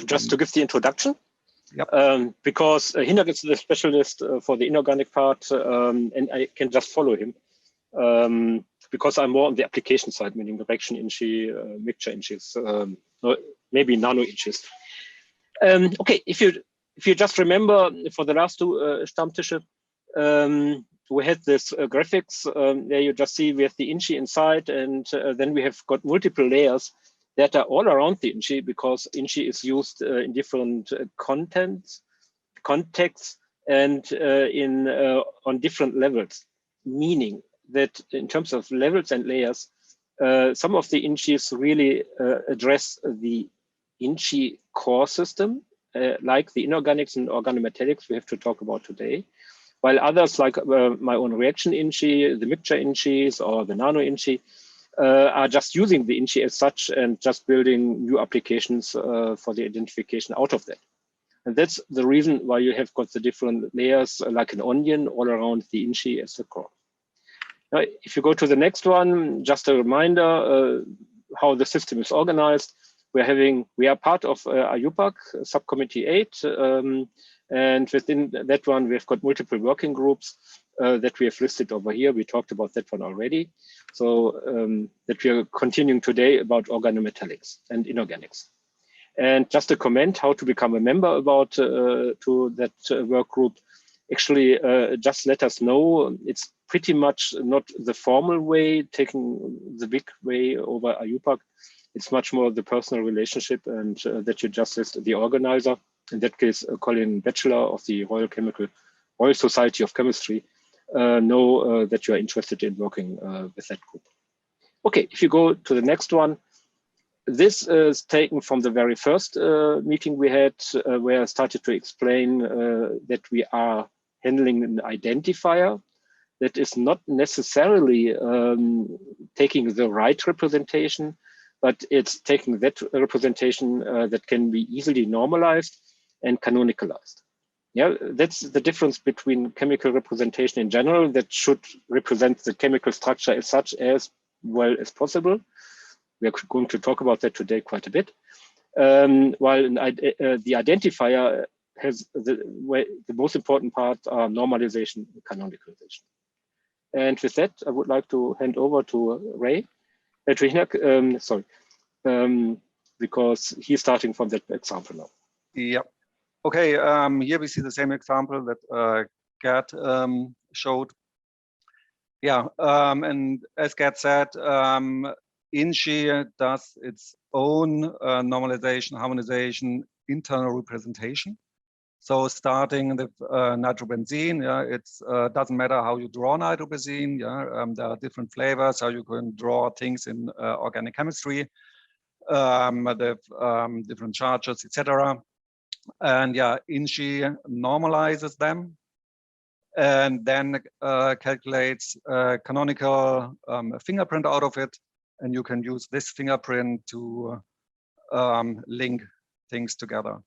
just to give the introduction. Yep. Because Hinak is the specialist for the inorganic part, and I can just follow him. Because I'm more on the application side, meaning reaction InChI, mixture InChIs, maybe nano InChIs. Okay, if you just remember for the last two Stammtische, we had this graphics. There you just see we have the InChI inside, and then we have got multiple layers that are all around the InChI, because InChI is used in different contexts, and on different levels, meaning that in terms of levels and layers, some of the InChIs really address the InChI core system, like the inorganics and organometallics we have to talk about today, while others like my own reaction InChI, the mixture InChIs, or the nano InChI are just using the InChI as such and just building new applications for the identification out of that. And that's the reason why you have got the different layers like an onion all around the InChI as the core. Now, if you go to the next one, just a reminder how the system is organized. We are part of IUPAC, subcommittee 8, and within that one, we've got multiple working groups that we have listed over here. We talked about that one already. So that we are continuing today about organometallics and inorganics. And just a comment how to become a member about to that work group. Actually, just let us know. It's pretty much not the formal way, taking the big way over IUPAC. It's much more the personal relationship, and that you just list the organizer. In that case, Colin Batchelor of the Royal Society of Chemistry, know that you are interested in working with that group. Okay, if you go to the next one, this is taken from the very first meeting we had, where I started to explain that we are handling an identifier that is not necessarily taking the right representation, but it's taking that representation that can be easily normalized and canonicalized. Yeah, that's the difference between chemical representation in general that should represent the chemical structure as such as well as possible. We are going to talk about that today quite a bit. While the identifier has the most important part are normalization and canonicalization. And with that, I would like to hand over to Ray, sorry, because he's starting from that example now. Yep. Okay, here we see the same example that Gerd showed. Yeah, and as Gerd said, InChI does its own normalization, harmonization, internal representation. So starting with nitrobenzene, yeah, it's doesn't matter how you draw nitrobenzene. Yeah, there are different flavors how you can draw things in organic chemistry, different charges, etc. And yeah, InChI normalizes them and then calculates canonical fingerprint out of it, and you can use this fingerprint to link things together.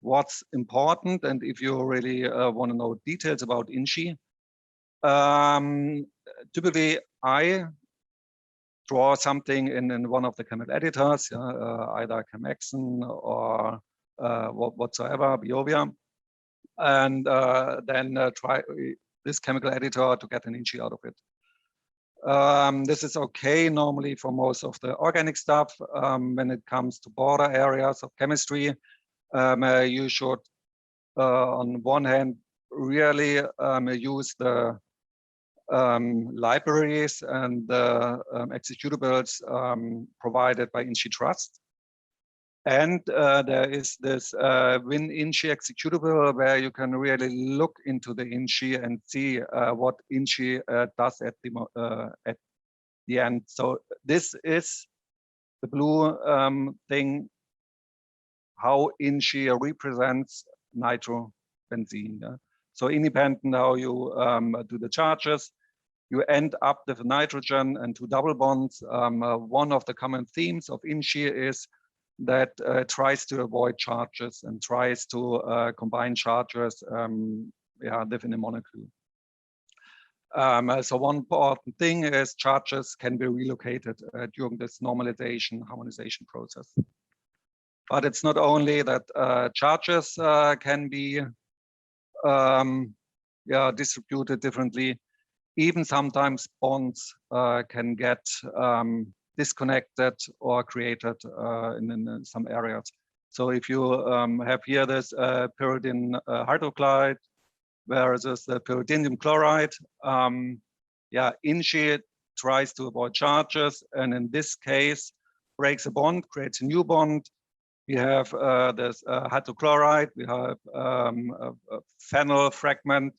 What's important, and if you really want to know details about InChI, typically I draw something in one of the chemical editors, either Chemotion or whatsoever, Biovia, and then try this chemical editor to get an InChI out of it. This is okay normally for most of the organic stuff. When it comes to border areas of chemistry, you should, on one hand, really use the libraries and the executables provided by InChI Trust. And there is this WinInChI executable where you can really look into the InChI and see what InChI does at the end. So this is the blue thing, how InChI represents nitrobenzene. Yeah? So independent how you do the charges, you end up with nitrogen and two double bonds. One of the common themes of InChI is that tries to avoid charges and tries to combine charges within a molecule. So one important thing is charges can be relocated during this normalization harmonization process. But it's not only that charges can be distributed differently. Even sometimes bonds can get disconnected or created in some areas. So if you have here this pyridine hydrochloride versus the pyridinium chloride, InChI tries to avoid charges, and in this case breaks a bond, creates a new bond. We have this hydrochloride, we have a phenyl fragment,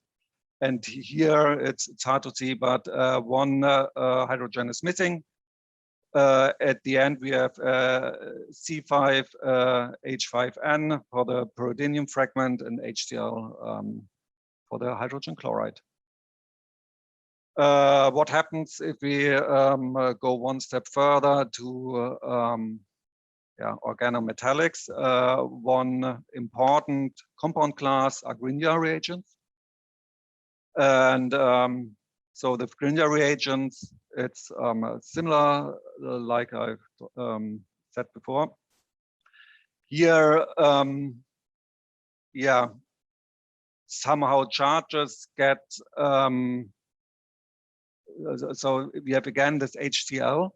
and here it's hard to see, but one hydrogen is missing. At the end, we have C5H5N for the pyridinium fragment and HCl for the hydrogen chloride. What happens if we go one step further to organometallics? One important compound class are Grignard reagents. And so the Grignard reagents, it's similar, like I've said before. Here, somehow charges get, so we have again this HCl.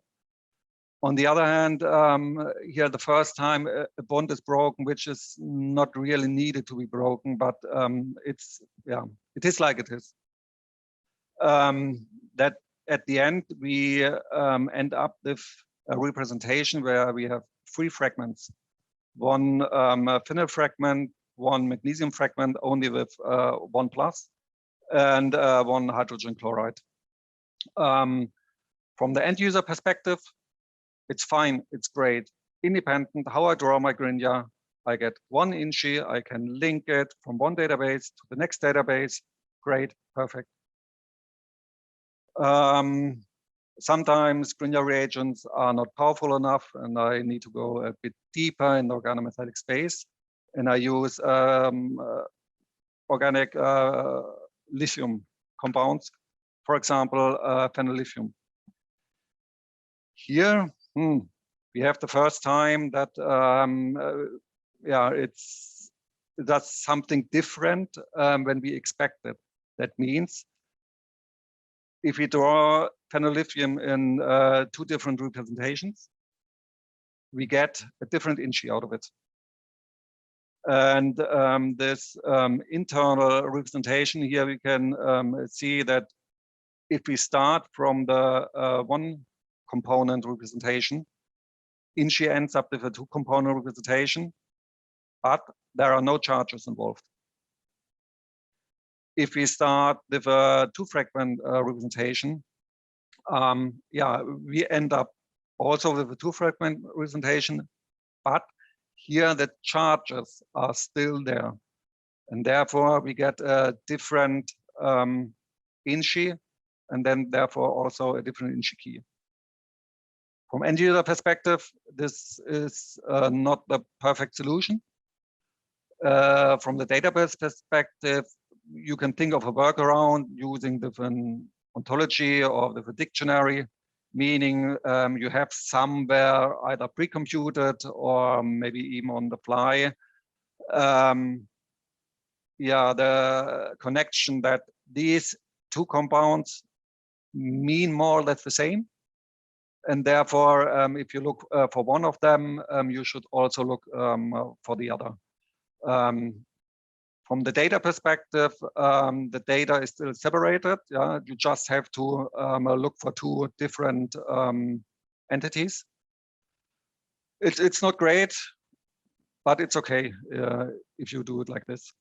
On the other hand, here the first time a bond is broken, which is not really needed to be broken, but it is like it is. That at the end we end up with a representation where we have 3 fragments: one phenyl fragment, one magnesium fragment only with 1 plus, and 1 hydrogen chloride. From the end user perspective, it's fine, it's great. Independent, how I draw my Grignard, I get one InChI, I can link it from one database to the next database. Great, perfect. Sometimes Grignard reagents are not powerful enough, and I need to go a bit deeper in the organometallic space, and I use organic lithium compounds, for example, phenolithium. Here, we have the first time that that's something different when we expect it. That means if we draw phenolithium in 2 different representations, we get a different InChI out of it. And this internal representation here, we can see that if we start from the 1 component representation, InChI ends up with a 2 component representation, but there are no charges involved. If we start with a 2 fragment representation, we end up also with a 2 fragment representation, but here the charges are still there, and therefore we get a different InChI, and then therefore also a different InChI key. From end user perspective, this is not the perfect solution. From the database perspective, you can think of a workaround using different ontology or with a dictionary, meaning you have somewhere either pre-computed or maybe even on the fly, the connection that these 2 compounds mean more or less the same. And therefore, if you look for one of them, you should also look for the other. From the data perspective, the data is still separated. Yeah, you just have to look for 2 different entities. It's not great, but it's okay if you do it like this.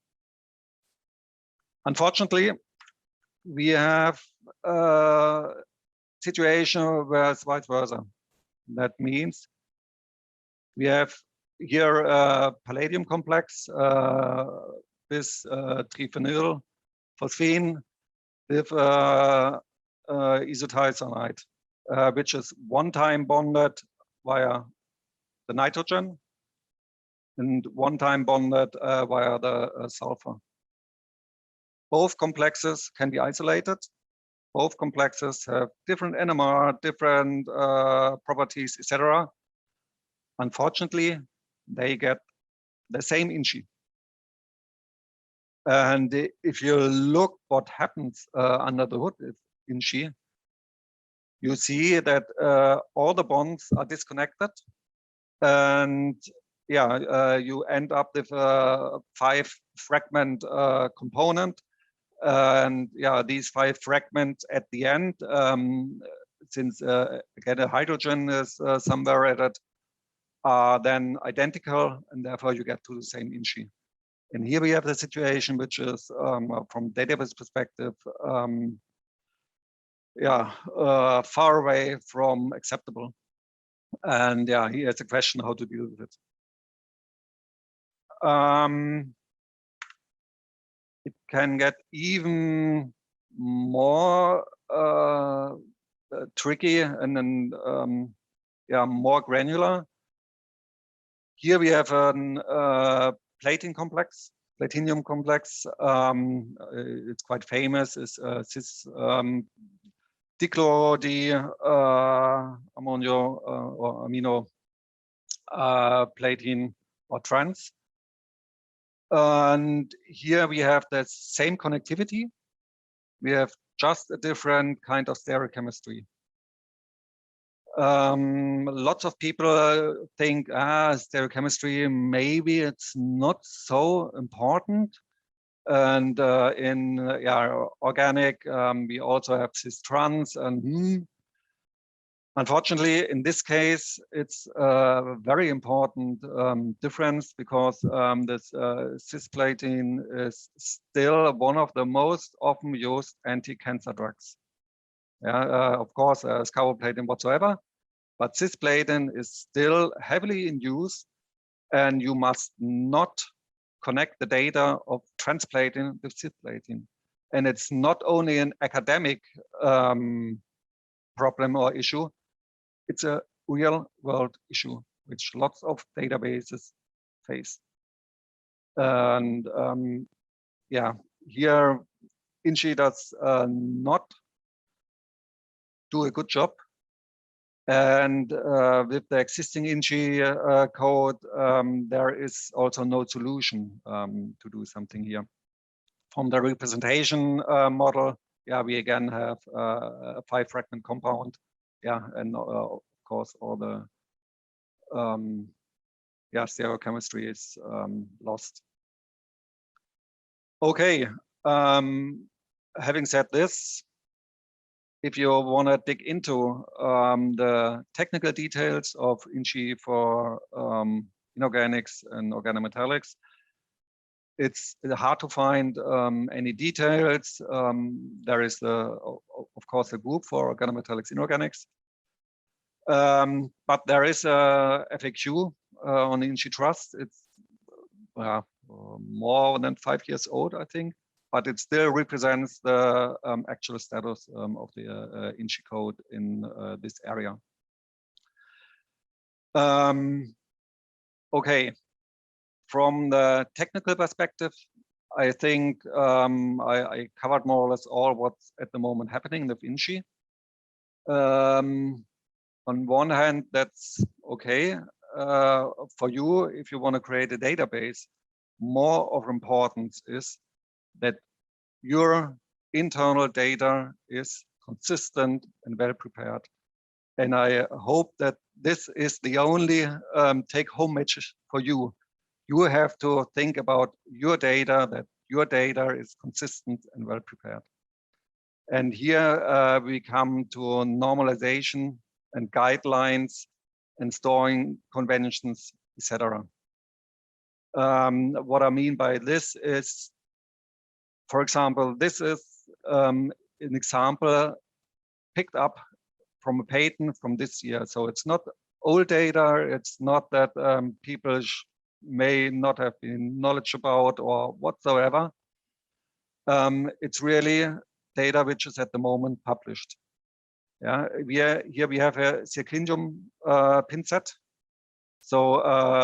Unfortunately, we have a situation where it's vice versa. That means we have here a palladium complex with triphenyl phosphine with isothiocyanate, which is one-time bonded via the nitrogen and one-time bonded via the sulfur. Both complexes can be isolated. Both complexes have different NMR, different properties, etc. Unfortunately, they get the same InChI. And if you look what happens under the hood with InChI, you see that all the bonds are disconnected, and yeah, you end up with a 5-fragment component. And yeah, these 5 fragments at the end, since again a hydrogen is somewhere added, are then identical, and therefore you get to the same InChI. And here we have the situation, which is from database perspective, yeah, far away from acceptable. And yeah, here's the question how to deal with it. It can get even more tricky and then yeah, more granular. Here we have a platinum complex. It's quite famous. It's cis dichloride ammonio or amino platinum or trans. And here we have the same connectivity. We have just a different kind of stereochemistry. Lots of people think, stereochemistry, maybe it's not so important. And in organic, we also have cis trans, and unfortunately, in this case, it's a very important difference, because this cisplatin is still one of the most often used anti-cancer drugs. Yeah, of course, carboplatin whatsoever, but cisplatin is still heavily in use, and you must not connect the data of transplatin with cisplatin. And it's not only an academic problem or issue, it's a real world issue, which lots of databases face. And yeah, here InChI does not do a good job. And with the existing InChI code, there is also no solution to do something here. From the representation model, yeah, we again have a 5-fragment compound. Yeah, and of course all the yeah, stereochemistry is lost. Okay, having said this, if you want to dig into the technical details of InChI for inorganics and organometallics, it's hard to find any details. There is, of course, a group for organometallics inorganics. But there is a FAQ on InChI Trust. It's more than 5 years old, I think, but it still represents the actual status of the InChI code in this area. Okay, from the technical perspective, I think I covered more or less all what's at the moment happening with InChI. On one hand, that's okay for you if you want to create a database. More of importance is that your internal data is consistent and well prepared. And I hope that this is the only take-home message for you. You have to think about your data, that your data is consistent and well prepared. And here we come to normalization and guidelines and storing conventions, etc. What I mean by this is, for example, this is an example picked up from a patent from this year. So it's not old data. It's not that people may not have been knowledgeable about or whatsoever. It's really data which is at the moment published. Yeah, here we have a zirconium pin set. So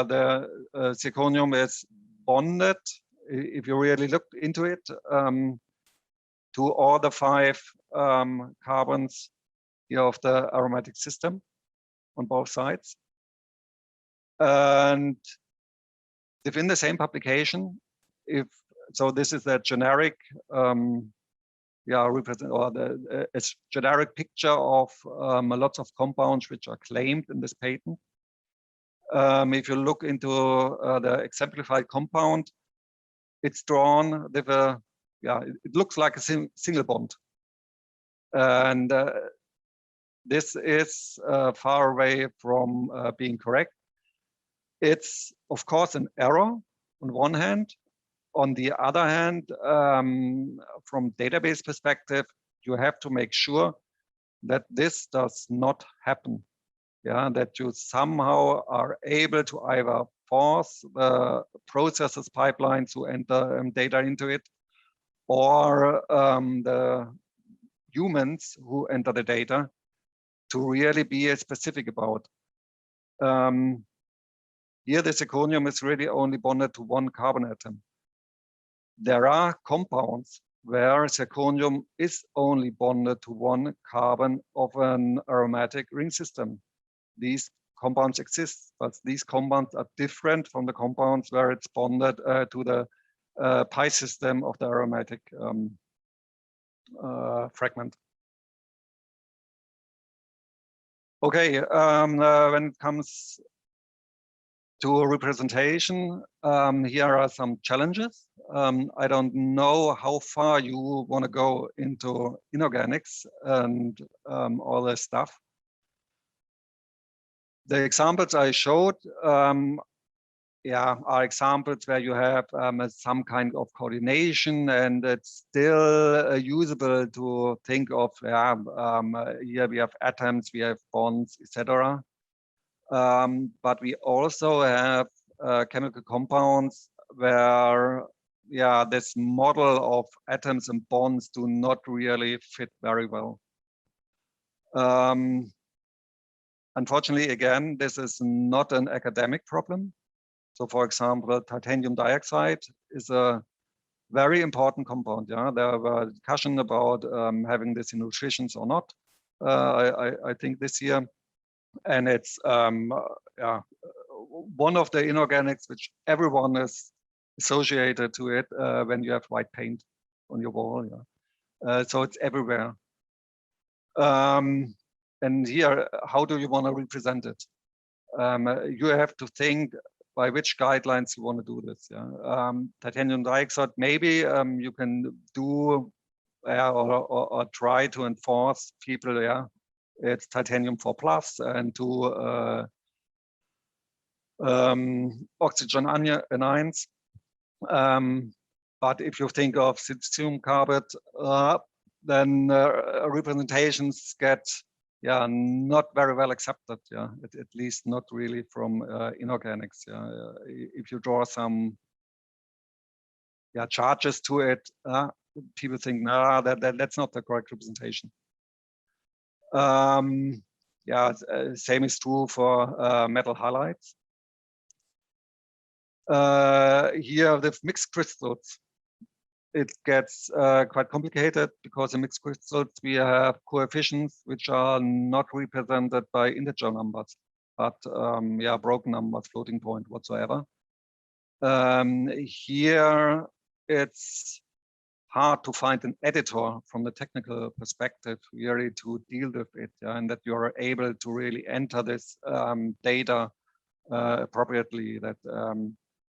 the zirconium is bonded, if you really look into it, to all the 5 carbons here of the aromatic system on both sides. And within the same publication, if so, this is a generic, represent or the generic picture of lots of compounds which are claimed in this patent. If you look into the exemplified compound, it's drawn with a, it looks like a single bond, and this is far away from being correct. It's of course an error on one hand. On the other hand, from database perspective, you have to make sure that this does not happen. Yeah, that you somehow are able to either force the processes pipeline to enter data into it, or the humans who enter the data to really be specific about. Here, the zirconium is really only bonded to one carbon atom. There are compounds where zirconium is only bonded to one carbon of an aromatic ring system. These compounds exist, but these compounds are different from the compounds where it's bonded to the pi system of the aromatic fragment. Okay, when it comes to representation, here are some challenges. I don't know how far you want to go into inorganics and all this stuff. The examples I showed are examples where you have some kind of coordination, and it's still usable to think of, here we have atoms, we have bonds, etc. But we also have chemical compounds where, this model of atoms and bonds do not really fit very well. Unfortunately, again, this is not an academic problem. So, for example, titanium dioxide is a very important compound. Yeah, there were discussions about having this in nutrition or not. I think this year. And it's one of the inorganics which everyone is associated to it when you have white paint on your wall. So it's everywhere. And here, how do you want to represent it? You have to think by which guidelines you want to do this. Titanium dioxide, maybe you can do or try to enforce people. It's titanium 4+ and 2 oxygen anions. But if you think of silicium carbide, then representations get not very well accepted. At least not really from inorganics. If you draw some charges to it, people think, nah, that's not the correct representation. Same is true for metal halides. Here with mixed crystals, it gets quite complicated because in mixed crystals we have coefficients which are not represented by integer numbers, but broken numbers, floating point whatsoever. Here it's hard to find an editor from the technical perspective really to deal with it, and that you are able to really enter this data appropriately, that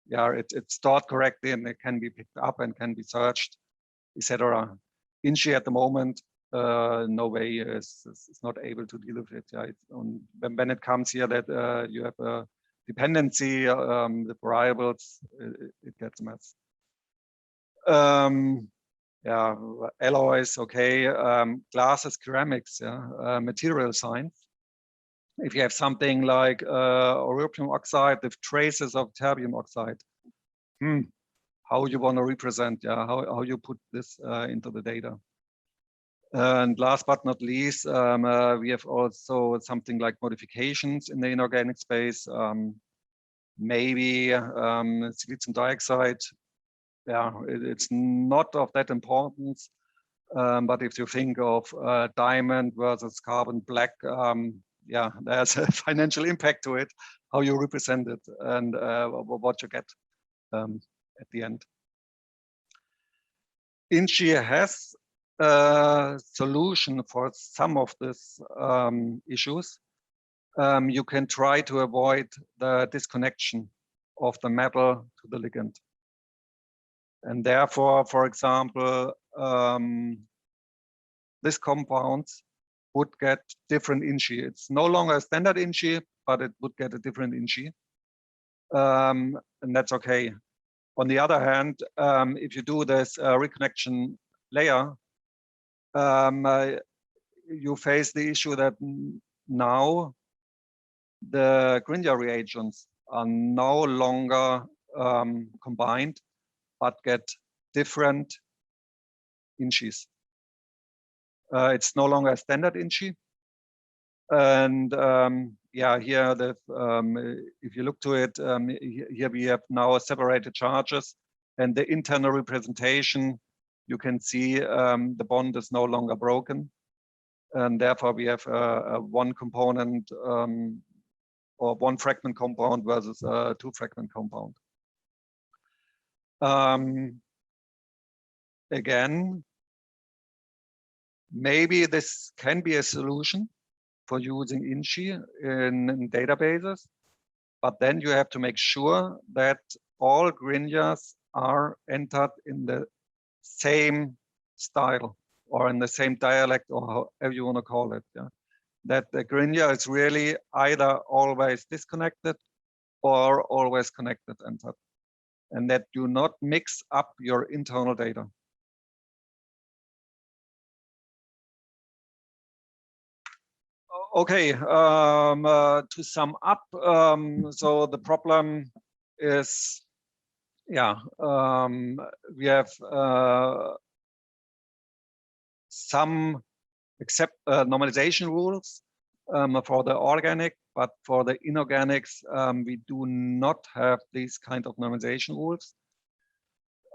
it's stored correctly and it can be picked up and can be searched, etc. InChI at the moment, no way is not able to deal with it. When it comes here that you have a dependency, the variables, it gets a mess. Alloys, okay, glasses, ceramics, material science. If you have something like europium oxide with traces of terbium oxide, how you want to represent, how you put this into the data. And last but not least, we have also something like modifications in the inorganic space. Maybe silicium dioxide, it's not of that importance. But if you think of diamond versus carbon black, there's a financial impact to it, how you represent it and what you get. at the end. InChI has a solution for some of these issues. You can try to avoid the disconnection of the metal to the ligand. And therefore, for example, this compound would get different InChI. It's no longer a standard InChI, but it would get a different InChI. And that's okay. On the other hand, if you do this reconnection layer, you face the issue that now the Grignard reagents are no longer combined, but get different InChIs. It's no longer a standard InChI. And yeah, here, if you look to it, here we have now separated charges, and the internal representation, you can see the bond is no longer broken. And therefore, we have a one component or one fragment compound versus a two fragment compound. Again, maybe this can be a solution for using InChI in databases, but then you have to make sure that all Grignards are entered in the same style or in the same dialect, or however you want to call it. Yeah? That the Grignard is really either always disconnected or always connected entered, and that you not mix up your internal data. Okay, to sum up, so the problem is, yeah, we have some normalization rules for the organic, but for the inorganics, we do not have these kind of normalization rules.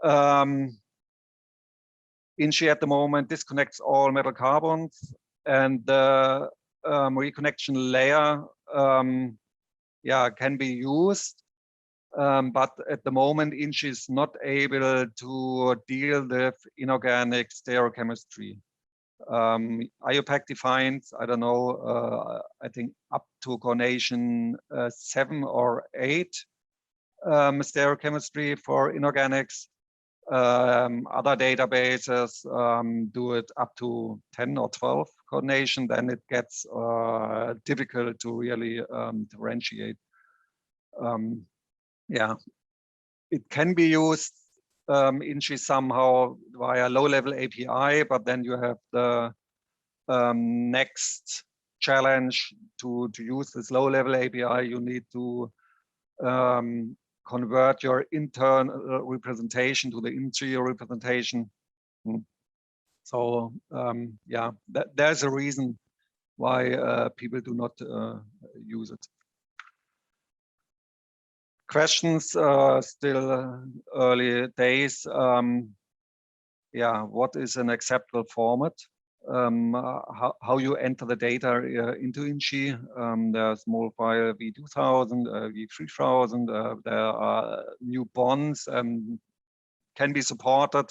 InChI at the moment disconnects all metal carbons, and the reconnection layer yeah, can be used, but at the moment InChI is not able to deal with inorganic stereochemistry. IUPAC defines, I don't know, I think up to coordination 7 or 8 stereochemistry for inorganics. Other databases do it up to 10 or 12 coordination, then it gets difficult to really differentiate. Yeah, it can be used InChI somehow via low-level API, but then you have the next challenge to use this low-level API. You need to convert your internal representation to the InChI representation. So yeah, there's a reason why people do not use it. Questions, still early days. Yeah, what is an acceptable format? How you enter the data into InChI? There's small file v2000, v3000. There are new bonds can be supported.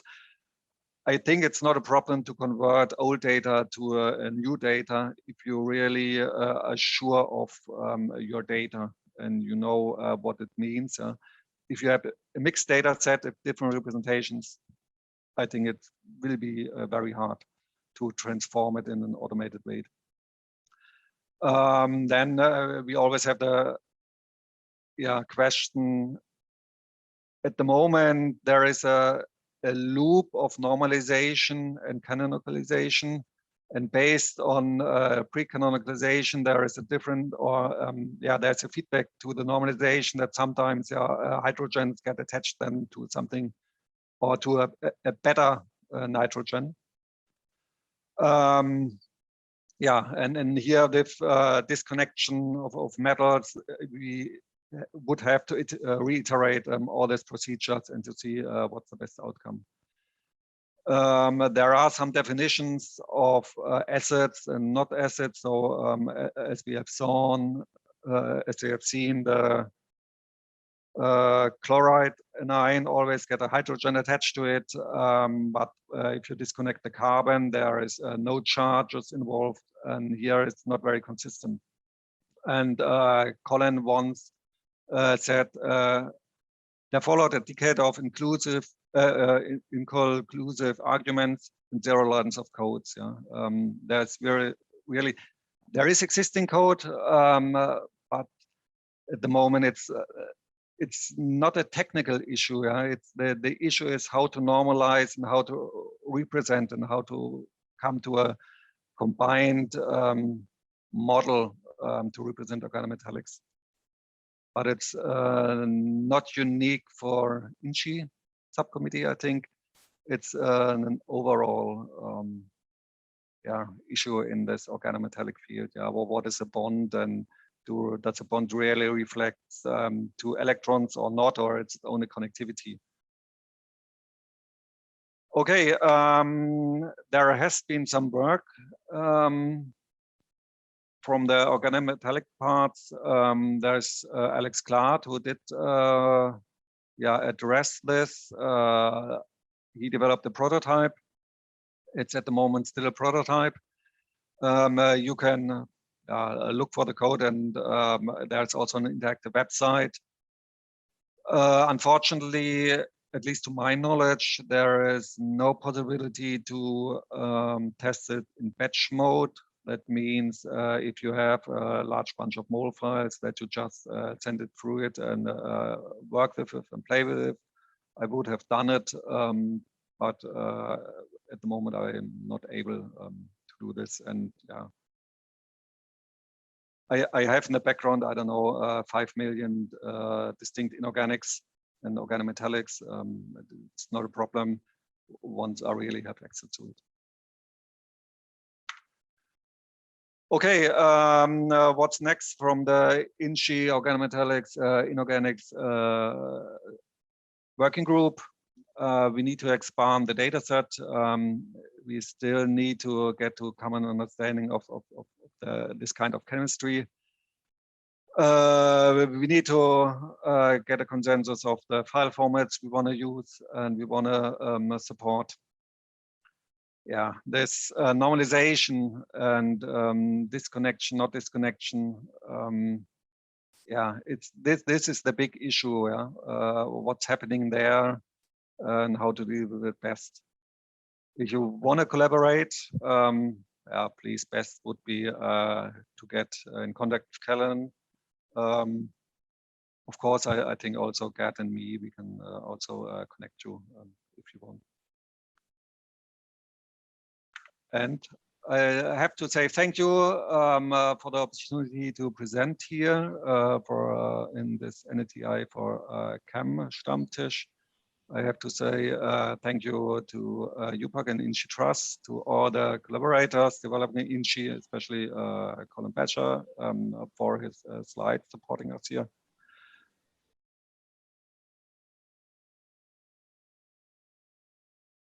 I think it's not a problem to convert old data to a new data if you really are sure of your data and you know what it means. If you have a mixed data set of different representations, I think it will be very hard to transform it in an automated way. Then we always have the question. At the moment, there is a loop of normalization and canonicalization, and based on pre-canonicalization, there is a different, or there's a feedback to the normalization that sometimes hydrogens get attached then to something or to a better nitrogen. Yeah, and here with disconnection of metals, we would have to reiterate all these procedures and to see what's the best outcome. There are some definitions of acids and not acids. So as we have seen, the Chloride anion always get a hydrogen attached to it, but if you disconnect the carbon, there is no charges involved, and here it's not very consistent. And Colin once said they followed a decade of inclusive arguments and zero lines of codes. Yeah, there's really there is existing code, but at the moment it's not a technical issue. Yeah? It's the issue is how to normalize and how to represent and how to come to a combined model to represent organometallics. But it's not unique for InChI subcommittee. I think it's an overall issue in this organometallic field. Yeah, well, what is a bond, and does a bond really reflect to electrons or not, or it's only connectivity? Okay, there has been some work from the organometallic parts. There's Alex Clark who did address this. He developed a prototype. It's at the moment still a prototype. You can look for the code, and there's also an interactive website. Unfortunately, at least to my knowledge, there is no possibility to test it in batch mode. That means if you have a large bunch of mole files that you just send it through it and work with it and play with it. I would have done it, but at the moment I am not able to do this. And yeah, I have in the background, I don't know, 5 million distinct inorganics and organometallics. It's not a problem once I really have access to it. Okay, what's next from the InChI organometallics inorganics working group? We need to expand the data set. We still need to get to a common understanding of this kind of chemistry. We need to get a consensus of the file formats we want to use, and we want to support this normalization and disconnection, not disconnection. It's this is the big issue. What's happening there and how to deal with it best. If you want to collaborate, please, best would be to get in contact with Kellen. Of course, I think also Gerd and me, we can also connect you if you want. And I have to say thank you for the opportunity to present here in this NFDI4Chem Stammtisch. I have to say thank you to UPAC and InChI Trust, to all the collaborators developing InChI, especially Colin Batcher for his slides supporting us here.